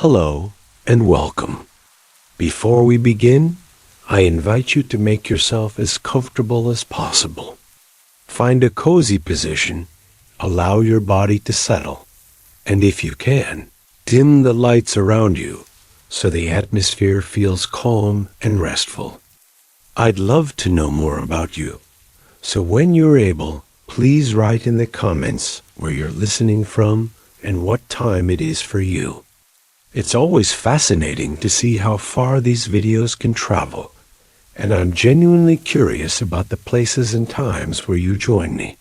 Hello and welcome. Before we begin, I invite you to make yourself as comfortable as possible. Find a cozy position, allow your body to settle, and if you can, dim the lights around you so the atmosphere feels calm and restful. I'd love to know more about you, so when you're able, please write in the comments where you're listening from and what time it is for you. It's always fascinating to see how far these videos can travel, and I'm genuinely curious about the places and times where you join me.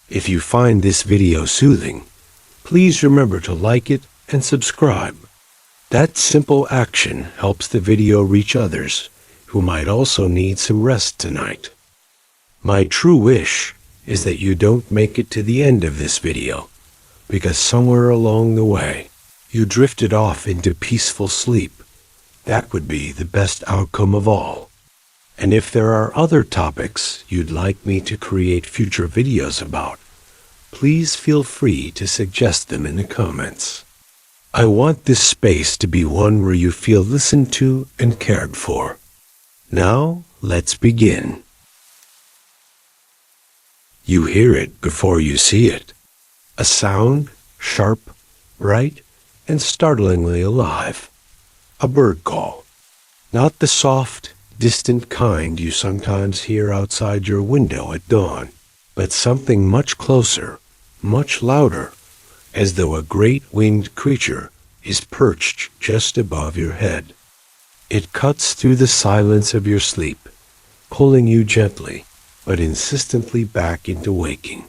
If you find this video soothing, please remember to like it and subscribe. That simple action helps the video reach others who might also need some rest tonight. My true wish is that you don't make it to the end of this video, because somewhere along the way, you drifted off into peaceful sleep. That would be the best outcome of all. And if there are other topics you'd like me to create future videos about, please feel free to suggest them in the comments. I want this space to be one where you feel listened to and cared for. Now, let's begin. You hear it before you see it. A sound, sharp, bright, and startlingly alive. A bird call. Not the soft, distant kind you sometimes hear outside your window at dawn, but something much closer, much louder, as though a great winged creature is perched just above your head. It cuts through the silence of your sleep, pulling you gently, but insistently back into waking.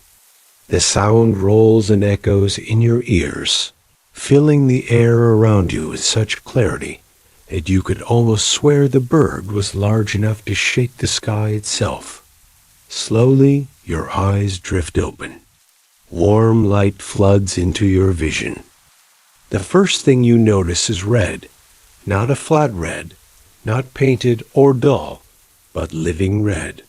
The sound rolls and echoes in your ears, filling the air around you with such clarity that you could almost swear the bird was large enough to shake the sky itself. Slowly, your eyes drift open. Warm light floods into your vision. The first thing you notice is red, not a flat red, not painted or dull, but living red.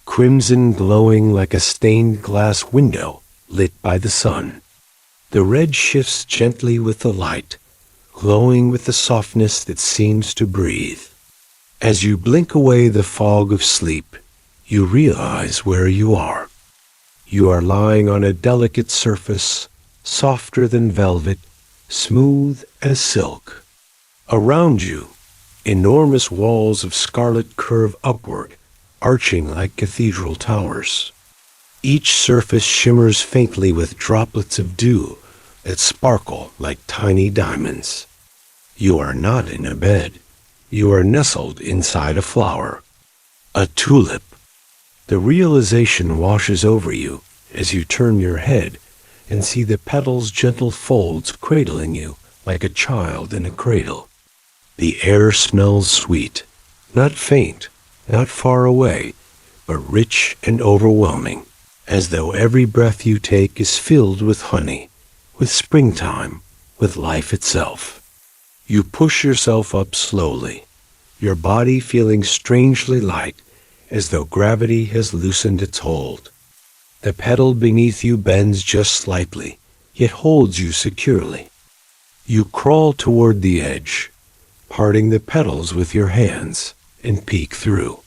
Crimson glowing like a stained glass window lit by the sun. The red shifts gently with the light, glowing with the softness that seems to breathe. As you blink away the fog of sleep, you realize where you are. You are lying on a delicate surface, softer than velvet, smooth as silk. Around you, enormous walls of scarlet curve upward, arching like cathedral towers. Each surface shimmers faintly with droplets of dew that sparkle like tiny diamonds. You are not in a bed. You are nestled inside a flower. A tulip. The realization washes over you as you turn your head and see the petals' gentle folds cradling you like a child in a cradle. The air smells sweet, not faint, not far away, but rich and overwhelming, as though every breath you take is filled with honey, with springtime, with life itself. You push yourself up slowly, your body feeling strangely light, as though gravity has loosened its hold. The petal beneath you bends just slightly, yet holds you securely. You crawl toward the edge, parting the petals with your hands, and peek through.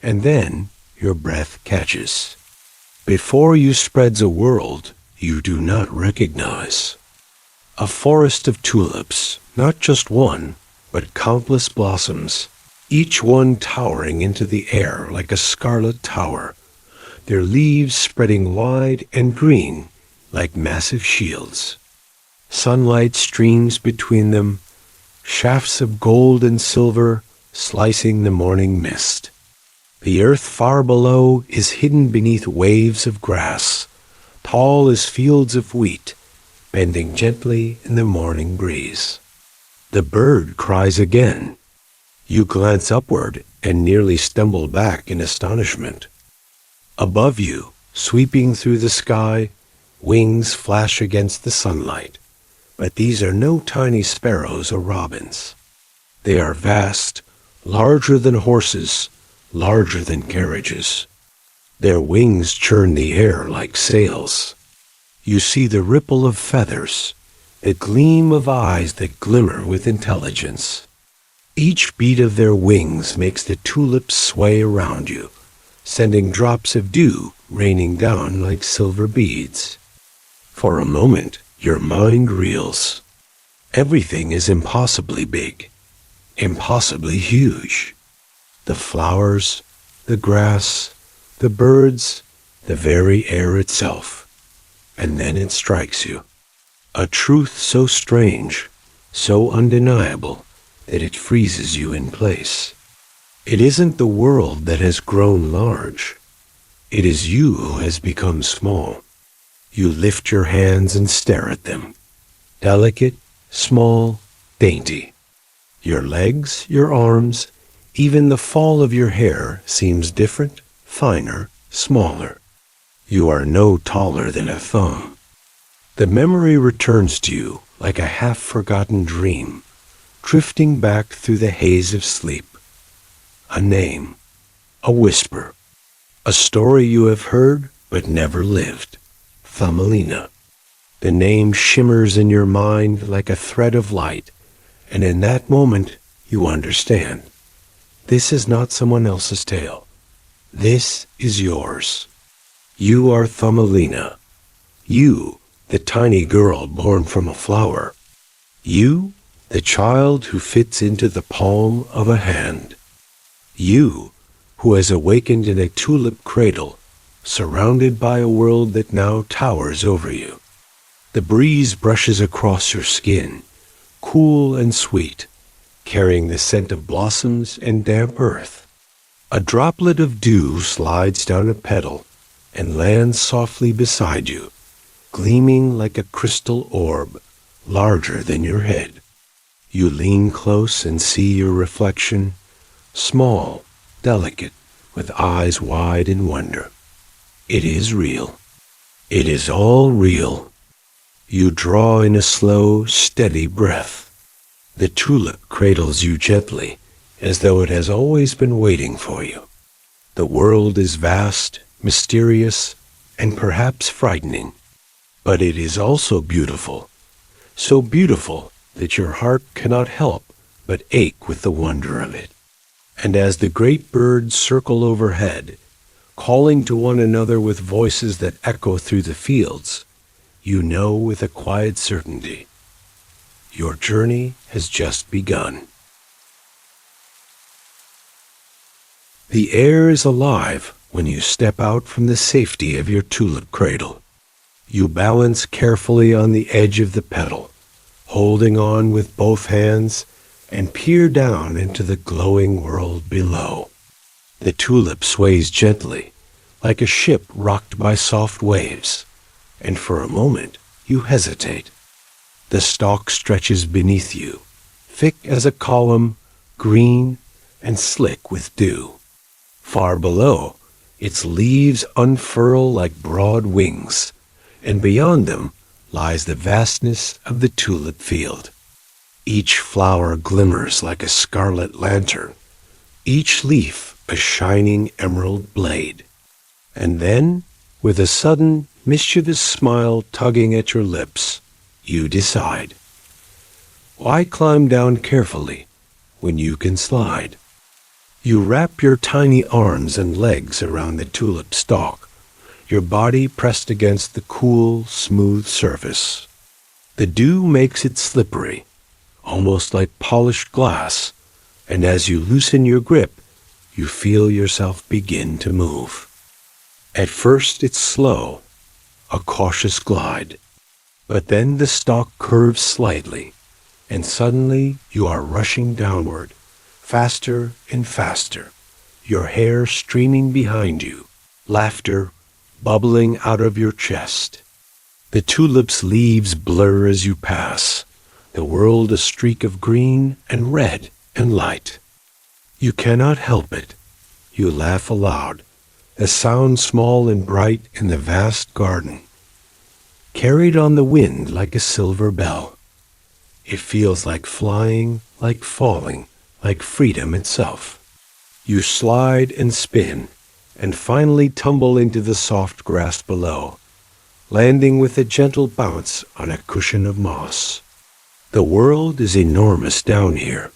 And then your breath catches. Before you spreads a world you do not recognize. A forest of tulips, not just one, but countless blossoms, each one towering into the air like a scarlet tower, their leaves spreading wide and green like massive shields. Sunlight streams between them, shafts of gold and silver slicing the morning mist. The earth far below is hidden beneath waves of grass, tall as fields of wheat, bending gently in the morning breeze. The bird cries again. You glance upward and nearly stumble back in astonishment. Above you, sweeping through the sky, wings flash against the sunlight, but these are no tiny sparrows or robins. They are vast, larger than horses, larger than carriages. Their wings churn the air like sails. You see the ripple of feathers, the gleam of eyes that glimmer with intelligence. Each beat of their wings makes the tulips sway around you, sending drops of dew raining down like silver beads. For a moment, your mind reels. Everything is impossibly big, impossibly huge. The flowers, the grass, the birds, the very air itself. And then it strikes you. A truth so strange, so undeniable, that it freezes you in place. It isn't the world that has grown large. It is you who has become small. You lift your hands and stare at them. Delicate, small, dainty. Your legs, your arms, even the fall of your hair seems different, finer, smaller. You are no taller than a thumb. The memory returns to you like a half-forgotten dream, drifting back through the haze of sleep. A name, a whisper, a story you have heard but never lived. Thumbelina. The name shimmers in your mind like a thread of light, and in that moment you understand. This is not someone else's tale. This is yours. You are Thumbelina. You, the tiny girl born from a flower. You, the child who fits into the palm of a hand. You, who has awakened in a tulip cradle, surrounded by a world that now towers over you. The breeze brushes across your skin, cool and sweet, carrying the scent of blossoms and damp earth. A droplet of dew slides down a petal and lands softly beside you, gleaming like a crystal orb, larger than your head. You lean close and see your reflection, small, delicate, with eyes wide in wonder. It is real. It is all real. You draw in a slow, steady breath. The tulip cradles you gently, as though it has always been waiting for you. The world is vast, mysterious, and perhaps frightening. But it is also beautiful, so beautiful that your heart cannot help but ache with the wonder of it. And as the great birds circle overhead, calling to one another with voices that echo through the fields, you know with a quiet certainty, your journey has just begun. The air is alive when you step out from the safety of your tulip cradle. You balance carefully on the edge of the petal, holding on with both hands, and peer down into the glowing world below. The tulip sways gently, like a ship rocked by soft waves, and for a moment you hesitate. The stalk stretches beneath you, thick as a column, green and slick with dew. Far below, its leaves unfurl like broad wings, and beyond them lies the vastness of the tulip field. Each flower glimmers like a scarlet lantern, each leaf a shining emerald blade. And then, with a sudden, mischievous smile tugging at your lips, you decide. Why climb down carefully when you can slide? You wrap your tiny arms and legs around the tulip stalk, your body pressed against the cool, smooth surface. The dew makes it slippery, almost like polished glass, and as you loosen your grip, you feel yourself begin to move. At first it's slow, a cautious glide, but then the stalk curves slightly, and suddenly you are rushing downward, faster and faster, your hair streaming behind you, laughter bubbling out of your chest. The tulip's leaves blur as you pass, the world a streak of green and red and light. You cannot help it. You laugh aloud, a sound small and bright in the vast garden, carried on the wind like a silver bell. It feels like flying, like falling, like freedom itself. You slide and spin, and finally tumble into the soft grass below, landing with a gentle bounce on a cushion of moss. The world is enormous down here.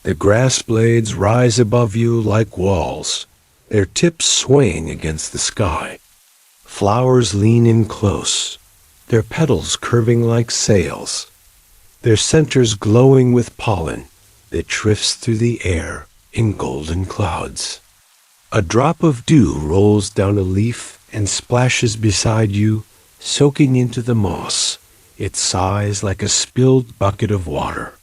The grass blades rise above you like walls, their tips swaying against the sky. Flowers lean in close, their petals curving like sails, their centers glowing with pollen that drifts through the air in golden clouds. A drop of dew rolls down a leaf and splashes beside you, soaking into the moss. It sighs like a spilled bucket of water.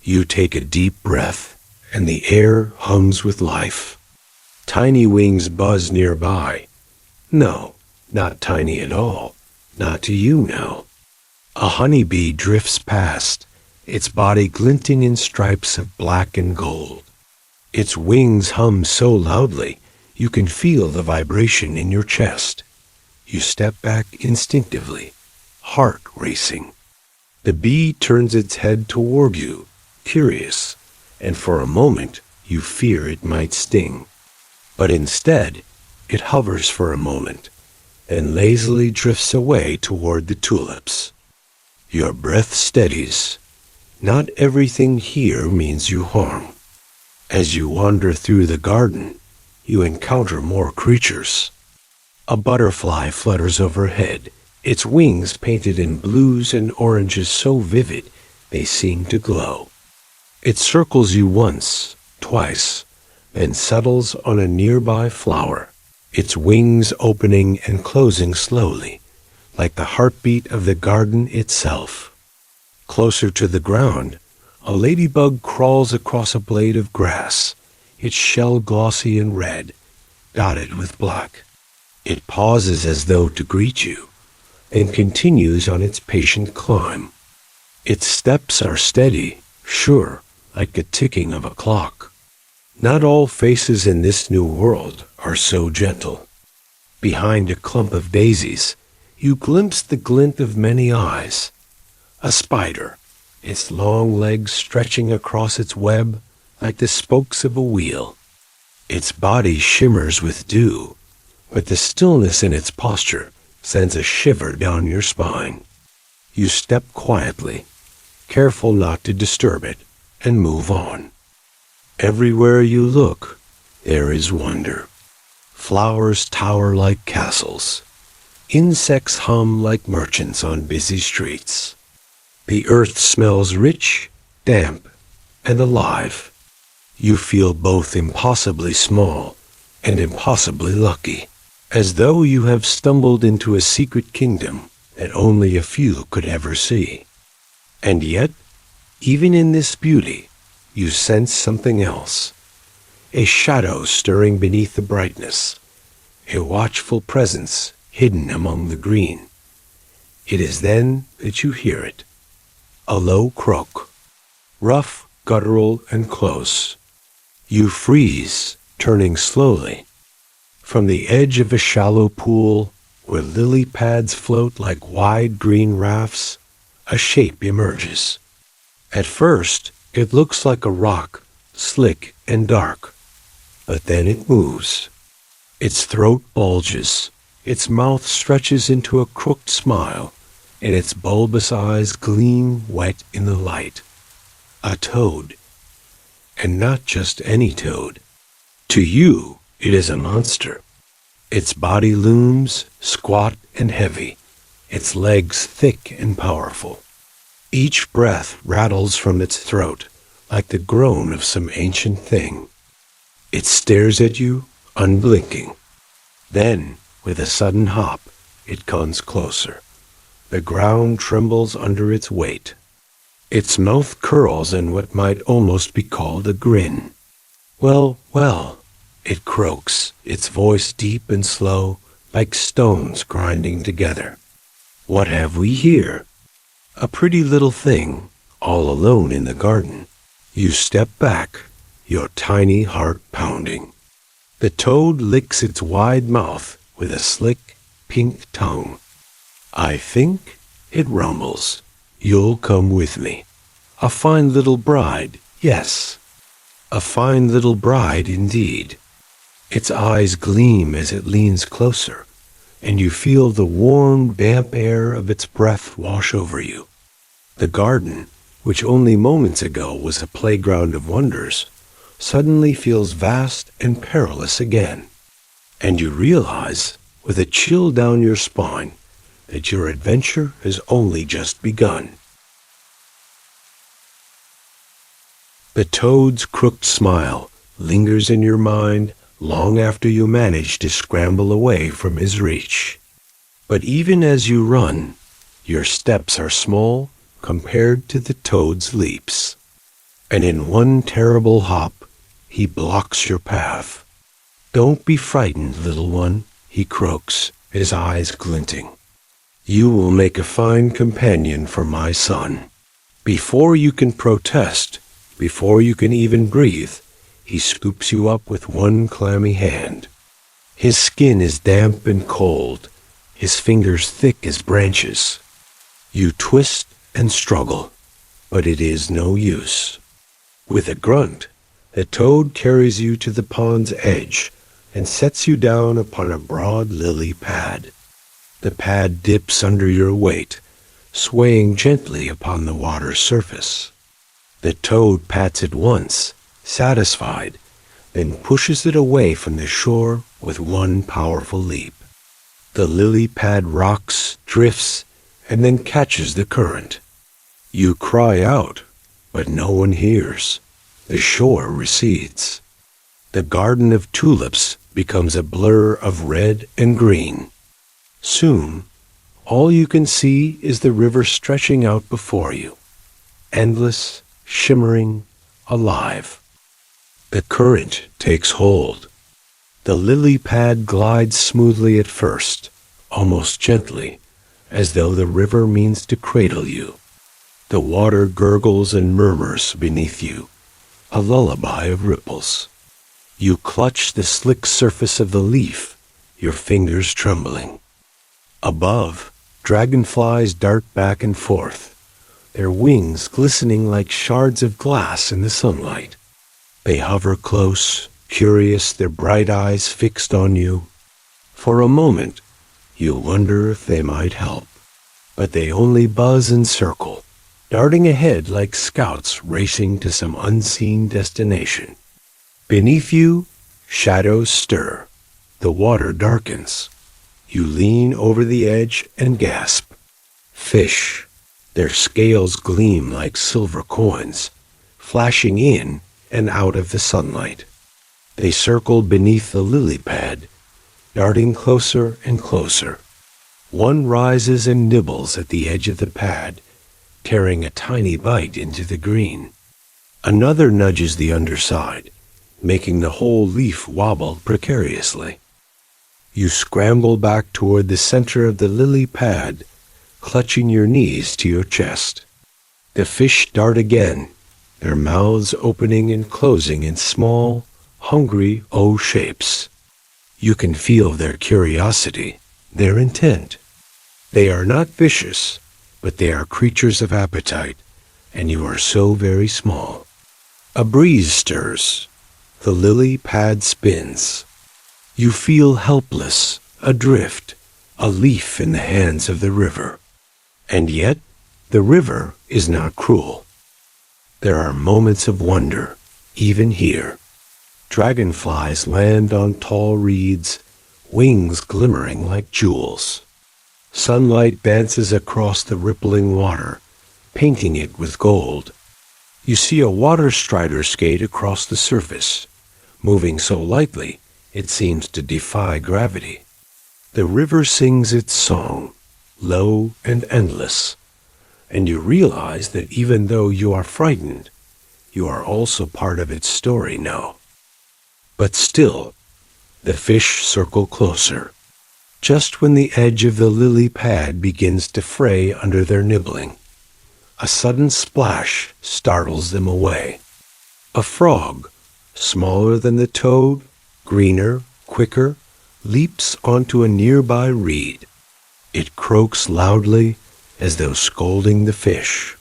You take a deep breath, and the air hums with life. Tiny wings buzz nearby. No, not tiny at all. Not to you now. A honeybee drifts past, its body glinting in stripes of black and gold. Its wings hum so loudly, you can feel the vibration in your chest. You step back instinctively, heart racing. The bee turns its head toward you, curious, and for a moment you fear it might sting. But instead, it hovers for a moment, and lazily drifts away toward the tulips. Your breath steadies. Not everything here means you harm. As you wander through the garden, you encounter more creatures. A butterfly flutters overhead, its wings painted in blues and oranges so vivid they seem to glow. It circles you once, twice, then settles on a nearby flower, its wings opening and closing slowly, like the heartbeat of the garden itself. Closer to the ground, a ladybug crawls across a blade of grass, its shell glossy and red, dotted with black. It pauses as though to greet you, and continues on its patient climb. Its steps are steady, sure, like the ticking of a clock. Not all faces in this new world are so gentle. Behind a clump of daisies, you glimpse the glint of many eyes. A spider, its long legs stretching across its web like the spokes of a wheel. Its body shimmers with dew, but the stillness in its posture sends a shiver down your spine. You step quietly, careful not to disturb it, and move on. Everywhere you look, there is wonder. Flowers tower like castles. Insects hum like merchants on busy streets. The earth smells rich, damp, and alive. You feel both impossibly small and impossibly lucky, as though you have stumbled into a secret kingdom that only a few could ever see. And yet, even in this beauty, you sense something else. A shadow stirring beneath the brightness, a watchful presence hidden among the green. It is then that you hear it. A low croak, rough, guttural, and close. You freeze, turning slowly. From the edge of a shallow pool, where lily pads float like wide green rafts, a shape emerges. At first, it looks like a rock, slick and dark. But then it moves. Its throat bulges, its mouth stretches into a crooked smile, and its bulbous eyes gleam wet in the light. A toad. And not just any toad. To you, it is a monster. Its body looms, squat and heavy, its legs thick and powerful. Each breath rattles from its throat like the groan of some ancient thing. It stares at you, unblinking. Then, with a sudden hop, it comes closer. The ground trembles under its weight. Its mouth curls in what might almost be called a grin. Well, well, it croaks, its voice deep and slow, like stones grinding together. What have we here? A pretty little thing, all alone in the garden. You step back, your tiny heart pounding. The toad licks its wide mouth with a slick, pink tongue. I think, it rumbles, you'll come with me. A fine little bride, yes. A fine little bride indeed. Its eyes gleam as it leans closer, and you feel the warm, damp air of its breath wash over you. The garden, which only moments ago was a playground of wonders, suddenly feels vast and perilous again, and you realize, with a chill down your spine, that your adventure has only just begun. The toad's crooked smile lingers in your mind long after you manage to scramble away from his reach. But even as you run, your steps are small compared to the toad's leaps. And in one terrible hop, he blocks your path. "Don't be frightened, little one," he croaks, his eyes glinting. "You will make a fine companion for my son." Before you can protest, before you can even breathe, he scoops you up with one clammy hand. His skin is damp and cold, his fingers thick as branches. You twist and struggle, but it is no use. With a grunt, the toad carries you to the pond's edge and sets you down upon a broad lily pad. The pad dips under your weight, swaying gently upon the water's surface. The toad pats it once, satisfied, then pushes it away from the shore with one powerful leap. The lily pad rocks, drifts, and then catches the current. You cry out, but no one hears. The shore recedes. The garden of tulips becomes a blur of red and green. Soon, all you can see is the river stretching out before you, endless, shimmering, alive. The current takes hold. The lily pad glides smoothly at first, almost gently, as though the river means to cradle you. The water gurgles and murmurs beneath you, a lullaby of ripples. You clutch the slick surface of the leaf, your fingers trembling. Above, dragonflies dart back and forth, their wings glistening like shards of glass in the sunlight. They hover close, curious, their bright eyes fixed on you. For a moment, you wonder if they might help, but they only buzz and circle, darting ahead like scouts racing to some unseen destination. Beneath you, shadows stir. The water darkens. You lean over the edge and gasp. Fish. Their scales gleam like silver coins, flashing in and out of the sunlight. They circle beneath the lily pad, darting closer and closer. One rises and nibbles at the edge of the pad, tearing a tiny bite into the green. Another nudges the underside, making the whole leaf wobble precariously. You scramble back toward the center of the lily pad, clutching your knees to your chest. The fish dart again, their mouths opening and closing in small, hungry O shapes. You can feel their curiosity, their intent. They are not vicious, but they are creatures of appetite, and you are so very small. A breeze stirs. The lily pad spins. You feel helpless, adrift, a leaf in the hands of the river. And yet, the river is not cruel. There are moments of wonder, even here. Dragonflies land on tall reeds, wings glimmering like jewels. Sunlight dances across the rippling water, painting it with gold. You see a water strider skate across the surface, moving so lightly it seems to defy gravity. The river sings its song, low and endless, and you realize that even though you are frightened, you are also part of its story now. But still, the fish circle closer, just when the edge of the lily pad begins to fray under their nibbling. A sudden splash startles them away. A frog, smaller than the toad, greener, quicker, leaps onto a nearby reed. It croaks loudly as though scolding the fish.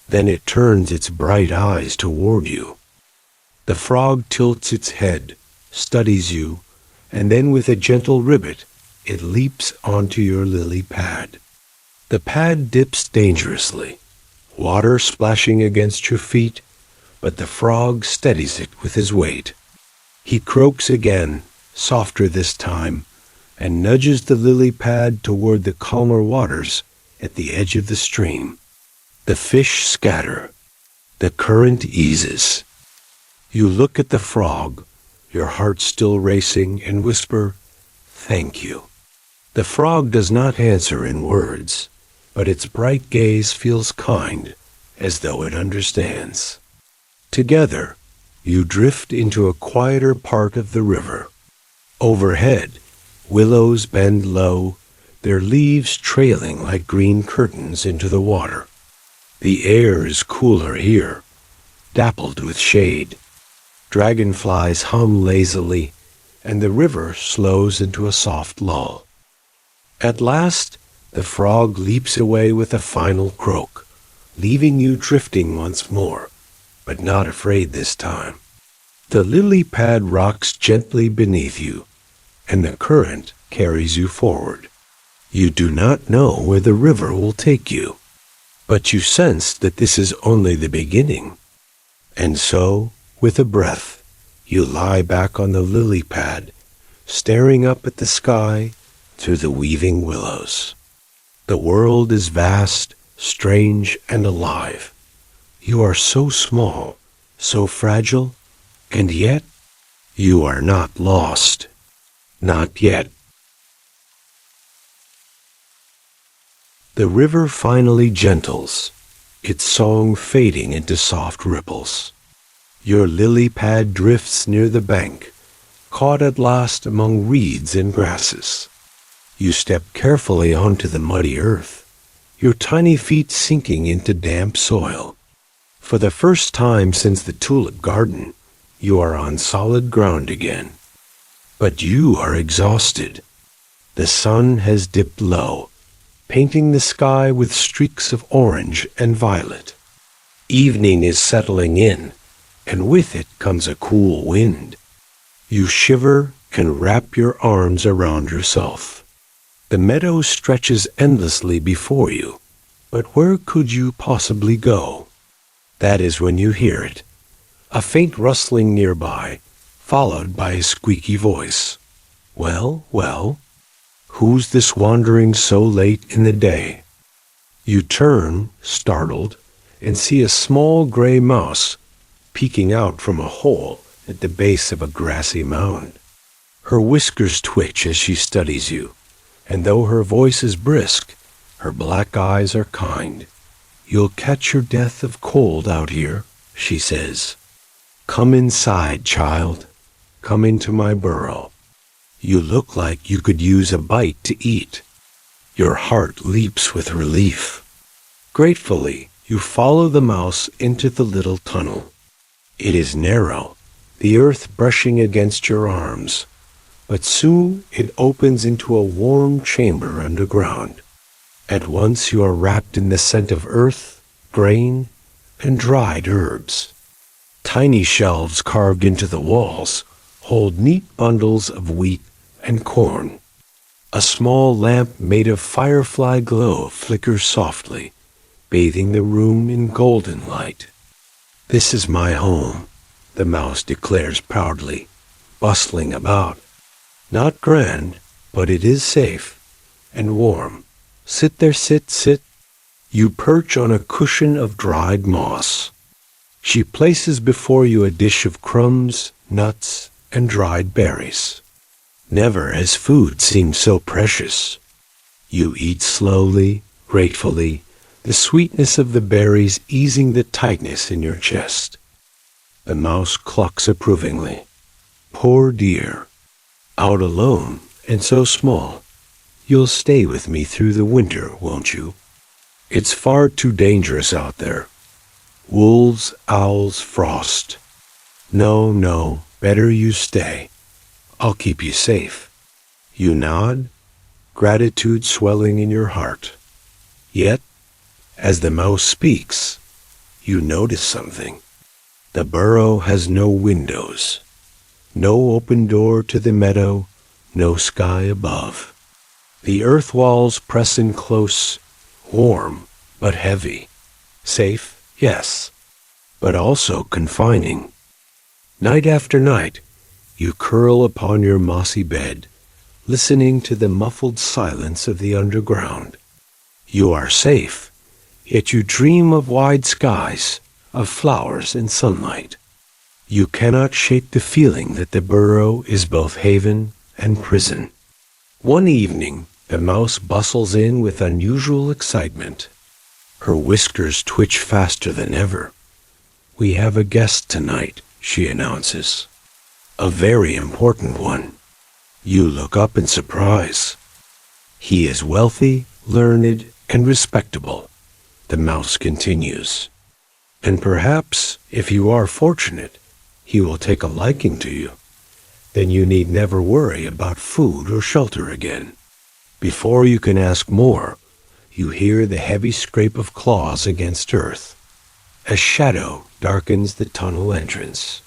Then it turns its bright eyes toward you. The frog tilts its head, studies you, and then with a gentle ribbit, it leaps onto your lily pad. The pad dips dangerously, water splashing against your feet, but the frog steadies it with his weight. He croaks again, softer this time, and nudges the lily pad toward the calmer waters at the edge of the stream. The fish scatter. The current eases. You look at the frog, your heart still racing, and whisper, "Thank you." The frog does not answer in words, but its bright gaze feels kind, as though it understands. Together, you drift into a quieter part of the river. Overhead, willows bend low, their leaves trailing like green curtains into the water. The air is cooler here, dappled with shade. Dragonflies hum lazily, and the river slows into a soft lull. At last, the frog leaps away with a final croak, leaving you drifting once more, but not afraid this time. The lily pad rocks gently beneath you, and the current carries you forward. You do not know where the river will take you, but you sense that this is only the beginning. And so, with a breath, you lie back on the lily pad, staring up at the sky through the weaving willows. The world is vast, strange, and alive. You are so small, so fragile, and yet you are not lost. Not yet. The river finally gentles, its song fading into soft ripples. Your lily pad drifts near the bank, caught at last among reeds and grasses. You step carefully onto the muddy earth, your tiny feet sinking into damp soil. For the first time since the tulip garden, you are on solid ground again. But you are exhausted. The sun has dipped low, painting the sky with streaks of orange and violet. Evening is settling in, and with it comes a cool wind. You shiver and wrap your arms around yourself. The meadow stretches endlessly before you, but where could you possibly go? That is when you hear it, a faint rustling nearby, followed by a squeaky voice. Well, well, who's this wandering so late in the day? You turn, startled, and see a small gray mouse peeking out from a hole at the base of a grassy mound. Her whiskers twitch as she studies you, and though her voice is brisk, her black eyes are kind. You'll catch your death of cold out here, she says. Come inside, child. Come into my burrow. You look like you could use a bite to eat. Your heart leaps with relief. Gratefully, you follow the mouse into the little tunnel. It is narrow, the earth brushing against your arms, but soon it opens into a warm chamber underground. At once you are wrapped in the scent of earth, grain, and dried herbs. Tiny shelves carved into the walls hold neat bundles of wheat and corn. A small lamp made of firefly glow flickers softly, bathing the room in golden light. This is my home, the mouse declares proudly, bustling about. Not grand, but it is safe and warm. Sit there, sit, sit. You perch on a cushion of dried moss. She places before you a dish of crumbs, nuts, and dried berries. Never has food seemed so precious. You eat slowly, gratefully, the sweetness of the berries easing the tightness in your chest. The mouse clucks approvingly. Poor dear. Out alone, and so small. You'll stay with me through the winter, won't you? It's far too dangerous out there. Wolves, owls, frost. No, no, better you stay. I'll keep you safe. You nod, gratitude swelling in your heart. Yet, as the mouse speaks, you notice something. The burrow has no windows, no open door to the meadow, no sky above. The earth walls press in close, warm, but heavy. Safe, yes, but also confining. Night after night, you curl upon your mossy bed, listening to the muffled silence of the underground. You are safe, yet you dream of wide skies, of flowers and sunlight. You cannot shake the feeling that the burrow is both haven and prison. One evening, the mouse bustles in with unusual excitement. Her whiskers twitch faster than ever. "We have a guest tonight," she announces. "A very important one." You look up in surprise. He is wealthy, learned, and respectable, the mouse continues. And perhaps, if you are fortunate, he will take a liking to you. Then you need never worry about food or shelter again. Before you can ask more, you hear the heavy scrape of claws against earth. A shadow darkens the tunnel entrance.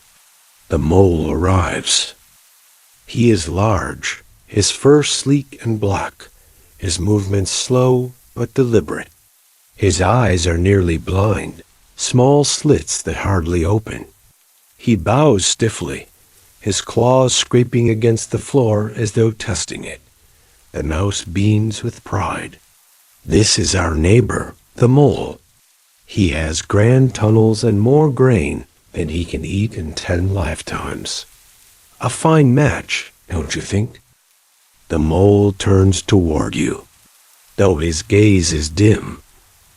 The mole arrives. He is large, his fur sleek and black, his movements slow but deliberate. His eyes are nearly blind, small slits that hardly open. He bows stiffly, his claws scraping against the floor as though testing it. The mouse beams with pride. This is our neighbor, the mole. He has grand tunnels and more grain than he can eat in 10 lifetimes. A fine match, don't you think? The mole turns toward you. Though his gaze is dim,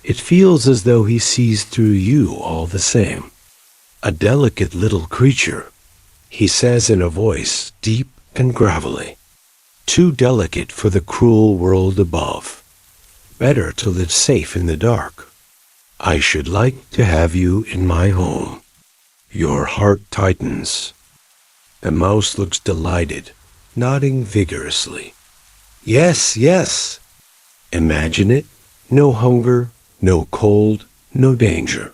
it feels as though he sees through you all the same. A delicate little creature, he says in a voice deep and gravelly. Too delicate for the cruel world above. Better to live safe in the dark. I should like to have you in my home. Your heart tightens. The mouse looks delighted, nodding vigorously. Yes, yes. Imagine it. No hunger, no cold, no danger.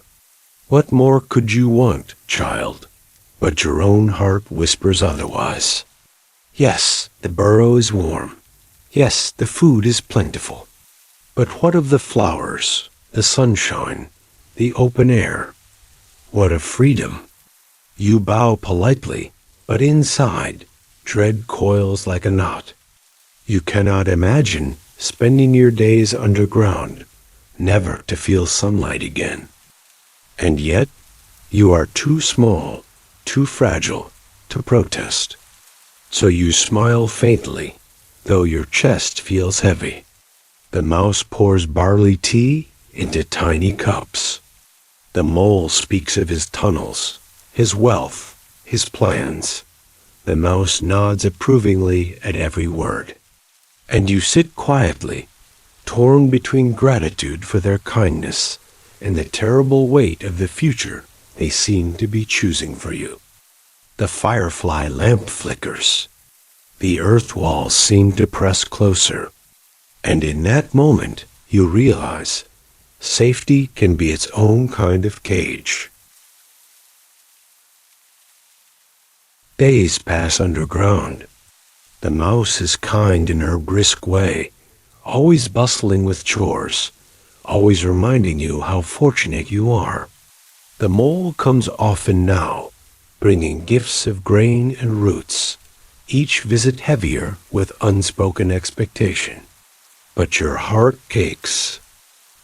What more could you want, child? But your own heart whispers otherwise. Yes, the burrow is warm. Yes, the food is plentiful. But what of the flowers, the sunshine, the open air? What of freedom? You bow politely, but inside, dread coils like a knot. You cannot imagine spending your days underground, never to feel sunlight again. And yet, you are too small, too fragile, to protest. So you smile faintly, though your chest feels heavy. The mouse pours barley tea into tiny cups. The mole speaks of his tunnels, his wealth, his plans. The mouse nods approvingly at every word. And you sit quietly, torn between gratitude for their kindness and the terrible weight of the future they seem to be choosing for you. The firefly lamp flickers. The earth walls seem to press closer. And in that moment, you realize safety can be its own kind of cage. Days pass underground. The mouse is kind in her brisk way, always bustling with chores, always reminding you how fortunate you are. The mole comes often now, bringing gifts of grain and roots, each visit heavier with unspoken expectation. But your heart aches.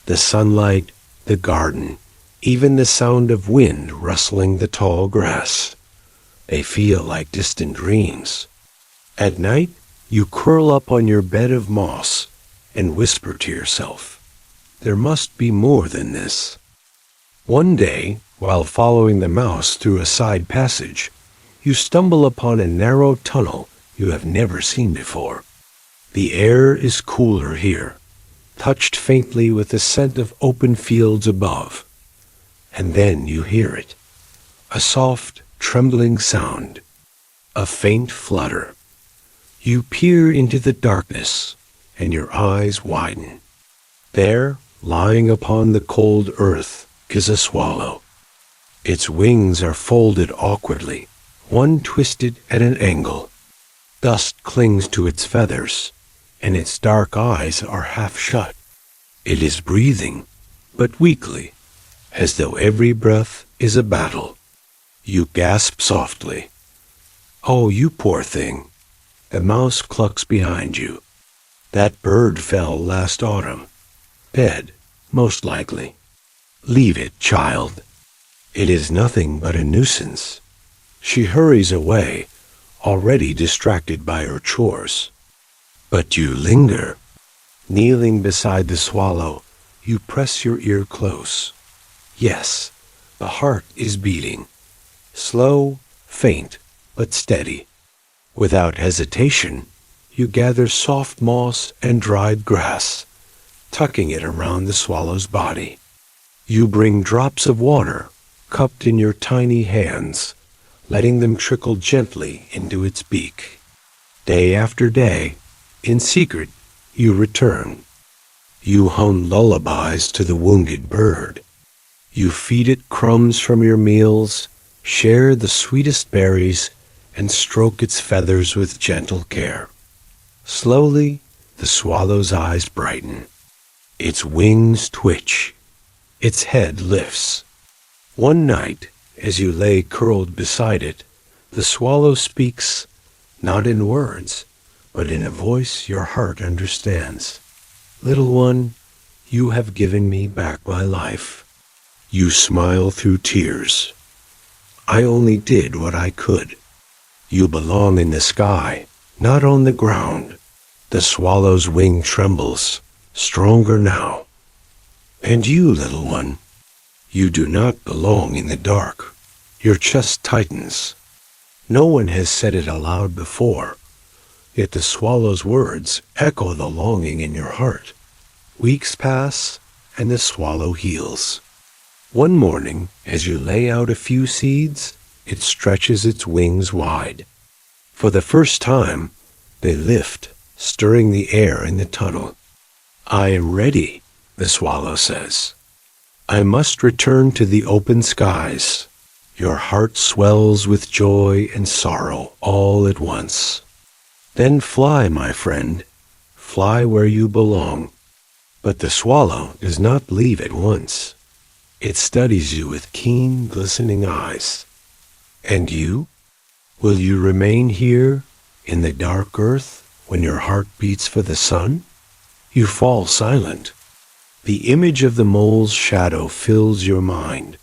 The sunlight, the garden, even the sound of wind rustling the tall grass. They feel like distant dreams. At night, you curl up on your bed of moss and whisper to yourself, there must be more than this. One day, while following the mouse through a side passage, you stumble upon a narrow tunnel you have never seen before. The air is cooler here, touched faintly with the scent of open fields above. And then you hear it, a soft, trembling sound, a faint flutter. You peer into the darkness, and your eyes widen. There, lying upon the cold earth, is a swallow. Its wings are folded awkwardly, one twisted at an angle. Dust clings to its feathers, and its dark eyes are half shut. It is breathing, but weakly, as though every breath is a battle. You gasp softly. Oh, you poor thing. The mouse clucks behind you. That bird fell last autumn. Dead, most likely. Leave it, child. It is nothing but a nuisance. She hurries away, already distracted by her chores. But you linger. Kneeling beside the swallow, you press your ear close. Yes, the heart is beating. Slow, faint, but steady. Without hesitation, you gather soft moss and dried grass, tucking it around the swallow's body. You bring drops of water, cupped in your tiny hands, letting them trickle gently into its beak. Day after day, in secret, you return. You hum lullabies to the wounded bird. You feed it crumbs from your meals, share the sweetest berries, and stroke its feathers with gentle care. Slowly, the swallow's eyes brighten. Its wings twitch. Its head lifts. One night, as you lay curled beside it, the swallow speaks, not in words, but in a voice your heart understands. Little one, you have given me back my life. You smile through tears. I only did what I could. You belong in the sky, not on the ground. The swallow's wing trembles, stronger now. And you, little one, you do not belong in the dark. Your chest tightens. No one has said it aloud before, yet the swallow's words echo the longing in your heart. Weeks pass, and the swallow heals. One morning, as you lay out a few seeds, it stretches its wings wide. For the first time, they lift, stirring the air in the tunnel. I am ready, the swallow says. I must return to the open skies. Your heart swells with joy and sorrow all at once. Then fly, my friend, fly where you belong. But the swallow does not leave at once. It studies you with keen, glistening eyes. And you? Will you remain here in the dark earth when your heart beats for the sun? You fall silent. The image of the mole's shadow fills your mind,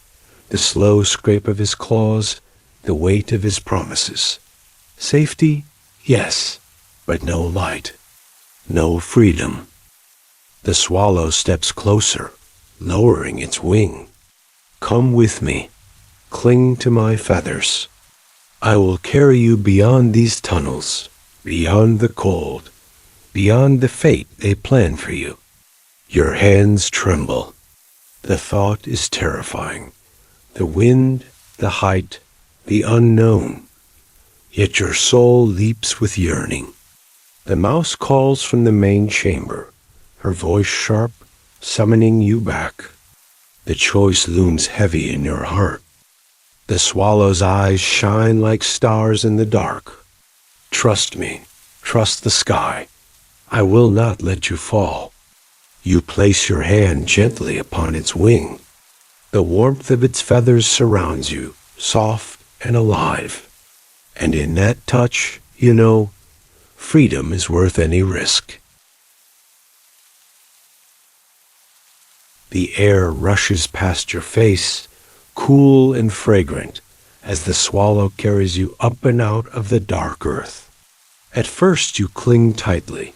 the slow scrape of his claws, the weight of his promises. Safety? Yes, but no light, no freedom. The swallow steps closer, lowering its wing. Come with me. Cling to my feathers. I will carry you beyond these tunnels, beyond the cold, beyond the fate they plan for you. Your hands tremble. The thought is terrifying. The wind, the height, the unknown. Yet your soul leaps with yearning. The mouse calls from the main chamber, her voice sharp, summoning you back. The choice looms heavy in your heart. The swallow's eyes shine like stars in the dark. Trust me, trust the sky. I will not let you fall. You place your hand gently upon its wing. The warmth of its feathers surrounds you, soft and alive. And in that touch, you know, freedom is worth any risk. The air rushes past your face, cool and fragrant, as the swallow carries you up and out of the dark earth. At first you cling tightly,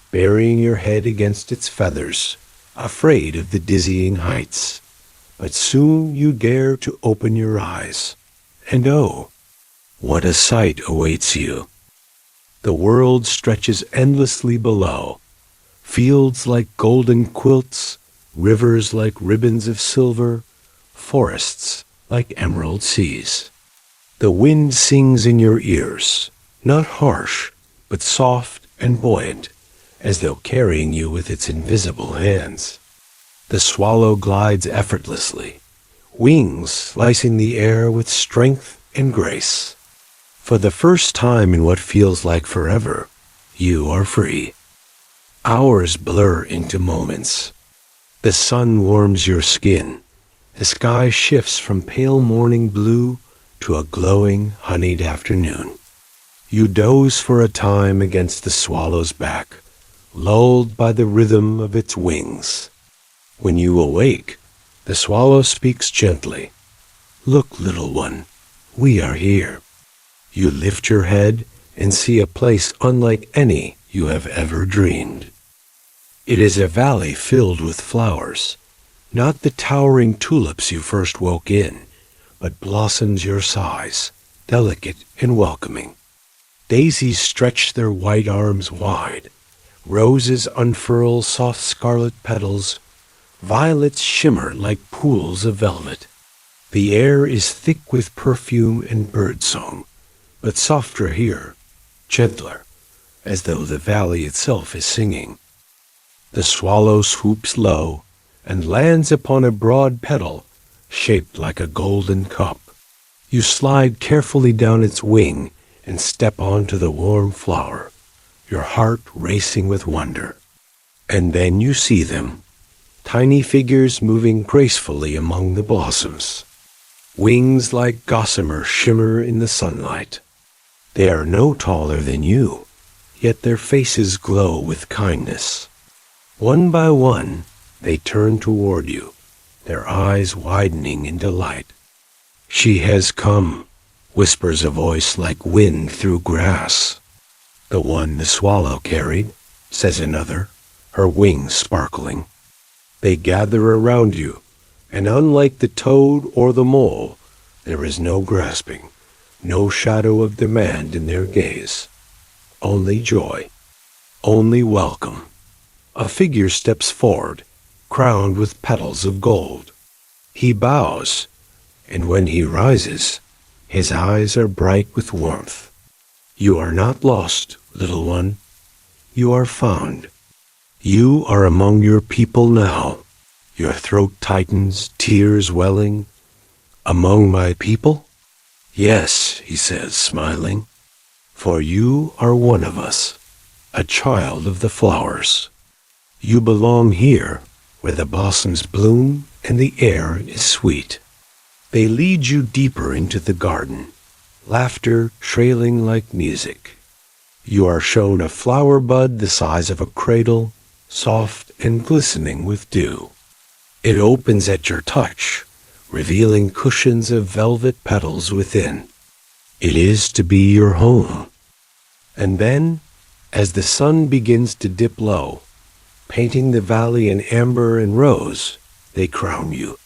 burying your head against its feathers, afraid of the dizzying heights. But soon you dare to open your eyes, and oh, what a sight awaits you. The world stretches endlessly below, fields like golden quilts, rivers like ribbons of silver, forests like emerald seas. The wind sings in your ears, not harsh, but soft and buoyant, as though carrying you with its invisible hands. The swallow glides effortlessly, wings slicing the air with strength and grace. For the first time in what feels like forever, you are free. Hours blur into moments. The sun warms your skin. The sky shifts from pale morning blue to a glowing, honeyed afternoon. You doze for a time against the swallow's back, lulled by the rhythm of its wings. When you awake, the swallow speaks gently. Look, little one, we are here. You lift your head and see a place unlike any you have ever dreamed. It is a valley filled with flowers, not the towering tulips you first woke in, but blossoms your size, delicate and welcoming. Daisies stretch their white arms wide, roses unfurl soft scarlet petals, violets shimmer like pools of velvet. The air is thick with perfume and birdsong, but softer here, gentler, as though the valley itself is singing. The swallow swoops low and lands upon a broad petal shaped like a golden cup. You slide carefully down its wing and step onto the warm flower, your heart racing with wonder. And then you see them, tiny figures moving gracefully among the blossoms. Wings like gossamer shimmer in the sunlight. They are no taller than you, yet their faces glow with kindness. One by one, they turn toward you, their eyes widening in delight. She has come, whispers a voice like wind through grass. The one the swallow carried, says another, her wings sparkling. They gather around you, and unlike the toad or the mole, there is no grasping, no shadow of demand in their gaze. Only joy, only welcome. A figure steps forward, crowned with petals of gold. He bows, and when he rises, his eyes are bright with warmth. You are not lost, little one. You are found. You are among your people now. Your throat tightens, tears welling. Among my people? Yes, he says, smiling. For you are one of us, a child of the flowers. You belong here, where the blossoms bloom and the air is sweet. They lead you deeper into the garden, laughter trailing like music. You are shown a flower bud the size of a cradle, soft and glistening with dew. It opens at your touch, revealing cushions of velvet petals within. It is to be your home. And then, as the sun begins to dip low, painting the valley in amber and rose, they crown you.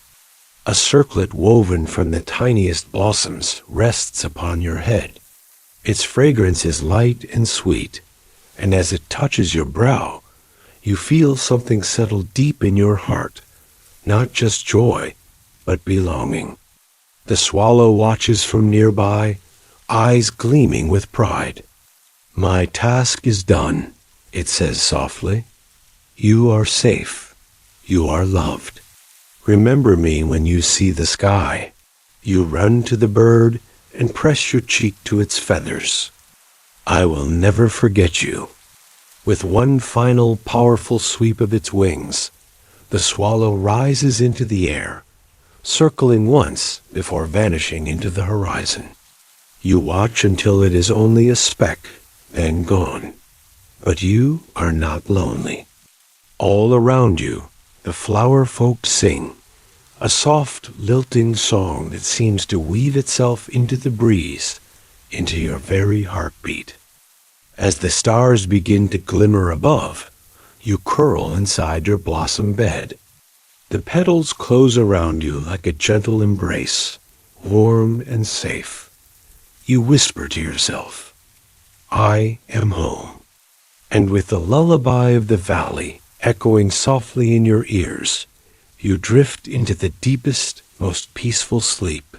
A circlet woven from the tiniest blossoms rests upon your head. Its fragrance is light and sweet, and as it touches your brow, you feel something settle deep in your heart, not just joy, but belonging. The swallow watches from nearby, eyes gleaming with pride. My task is done, it says softly. You are safe. You are loved. Remember me when you see the sky. You run to the bird and press your cheek to its feathers. I will never forget you. With one final powerful sweep of its wings, the swallow rises into the air, circling once before vanishing into the horizon. You watch until it is only a speck, then gone. But you are not lonely. All around you, the flower folk sing, a soft, lilting song that seems to weave itself into the breeze, into your very heartbeat. As the stars begin to glimmer above, you curl inside your blossom bed. The petals close around you like a gentle embrace, warm and safe. You whisper to yourself, I am home. And with the lullaby of the valley echoing softly in your ears, you drift into the deepest, most peaceful sleep.